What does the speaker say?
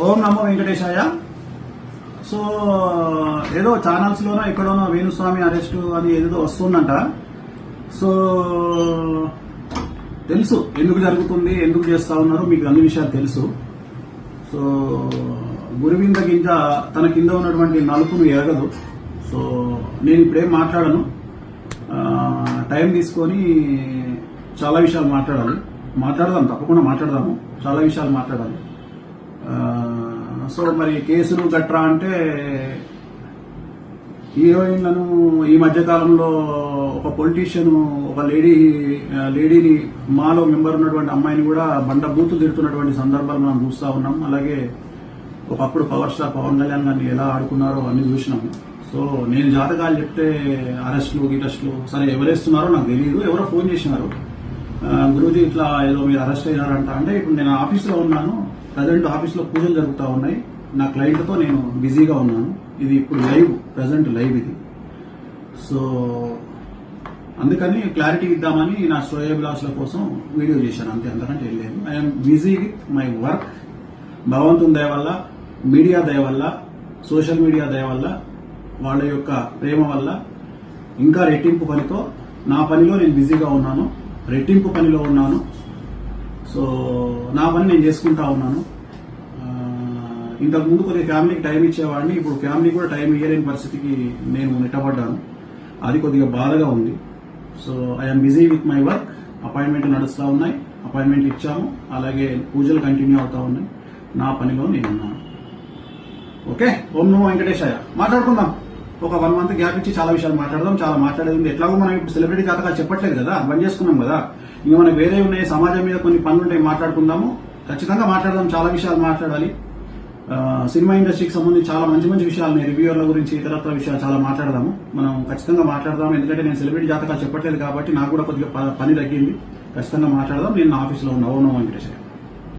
ఓం నమో వెంకటేశాయ. So ఏదో channels లోనో ఎక్కడోనో Venu Swamy arrest అని ఏదో వస్తుందంట. సో తెలుసు ఎందుకు జరుగుతుంది, ఎందుకు చేస్తా ఉన్నారు, మీకు అన్ని విషయాలు తెలుసు. సో గురువింద గింజ తన కింద ఉన్నటువంటి నలుపును ఎరగదు. సో నేను ఇప్పుడేం మాట్లాడను, టైం తీసుకొని చాలా విషయాలు మాట్లాడదాం, తప్పకుండా మాట్లాడదాము, చాలా విషయాలు మాట్లాడాలి. సో మరి కేసులు గట్రా అంటే హీరోయిన్లను ఈ మధ్యకాలంలో ఒక పొలిటీషియన్ ఒక లేడీని మాలో మెంబర్ ఉన్నటువంటి అమ్మాయిని కూడా బండ బూతులు తిడుతున్నటువంటి సందర్భాలు మనం చూస్తూ ఉన్నాం. అలాగే ఒకప్పుడు పవర్ స్టార్ పవన్ కళ్యాణ్ గారిని ఎలా ఆడుకున్నారో అన్ని చూసినాము. సో నేను జాతకాలు చెప్తే అరెస్టులు సరే ఎవరేస్తున్నారో నాకు తెలియదు. ఎవరో ఫోన్ చేసినారు, గురూజీ ఇట్లా ఏదో మీరు అరెస్ట్ అయ్యారంట. అంటే ఇప్పుడు నేను ఆఫీస్లో ఉన్నాను, ప్రజెంట్ ఆఫీస్లో పూజలు జరుగుతూ ఉన్నాయి, నా క్లయింట్తో నేను బిజీగా ఉన్నాను. ఇది ఇప్పుడు ప్రజెంట్ లైవ్ ఇది. సో అందుకని క్లారిటీ ఇద్దామని నా శ్రేయోభిలాషుల కోసం వీడియో చేశాను, అంతే, అంతకంటే వెళ్ళలేదు. I'm busy with my work. భగవంతుని దయ వల్ల, మీడియా దయ వల్ల, సోషల్ మీడియా దయ వల్ల, వాళ్ళ యొక్క ప్రేమ వల్ల ఇంకా రెట్టింపు పనితో నా పనిలో నేను బిజీగా ఉన్నాను, రెట్టింపు పనిలో ఉన్నాను. సో నా పని నేను చేసుకుంటా ఉన్నాను. ఇంతకు ముందు కొద్దిగా ఫ్యామిలీకి టైం ఇచ్చేవాడిని, ఇప్పుడు ఫ్యామిలీ కూడా టైం ఇవ్వలేని పరిస్థితికి నేను నెట్టబడ్డాను. అది కొద్దిగా బాధగా ఉంది. So I'm busy with my work. Appointment నడుస్తూ ఉన్నాయి, అపాయింట్మెంట్ ఇచ్చాము, అలాగే పూజలు కంటిన్యూ అవుతా ఉన్నాయి. నా పనిలో నేను ఉన్నాను. ఓకే, ఓం నమో వెంకటేశాయ. మాట్లాడుకుందాం, ఒక 1 month గ్యాప్ ఇచ్చి చాలా విషయాలు మాట్లాడదాం. చాలా మాట్లాడేది ఉంది. ఎట్లాగో మనం ఇప్పుడు సెలబ్రిటీ జాతకాలు చెప్పట్లేదు కదా, బంద్ చేసుకున్నాం కదా. ఇంకా మనకు వేరే ఉన్నాయి, సమాజం మీద కొన్ని పనులు ఉంటాయి, మాట్లాడుకుందాము. ఖచ్చితంగా మాట్లాడదాం, చాలా విషయాలు మాట్లాడాలి. సినిమా ఇండస్ట్రీకి సంబంధించి చాలా మంచి మంచి విషయాలు, రివ్యూవర్ల గురించి, ఇతరత్ర విషయాలు చాలా మాట్లాడదాము. మనం ఖచ్చితంగా మాట్లాడదాం. ఎందుకంటే నేను సెలబ్రిటీ జాతకాలు చెప్పట్లేదు కాబట్టి నాకు కూడా కొద్దిగా పని తగ్గింది. ఖచ్చితంగా మాట్లాడదాం. నేను నా ఆఫీస్లో ఉన్న ఓం నమో వెంకటేశాయ.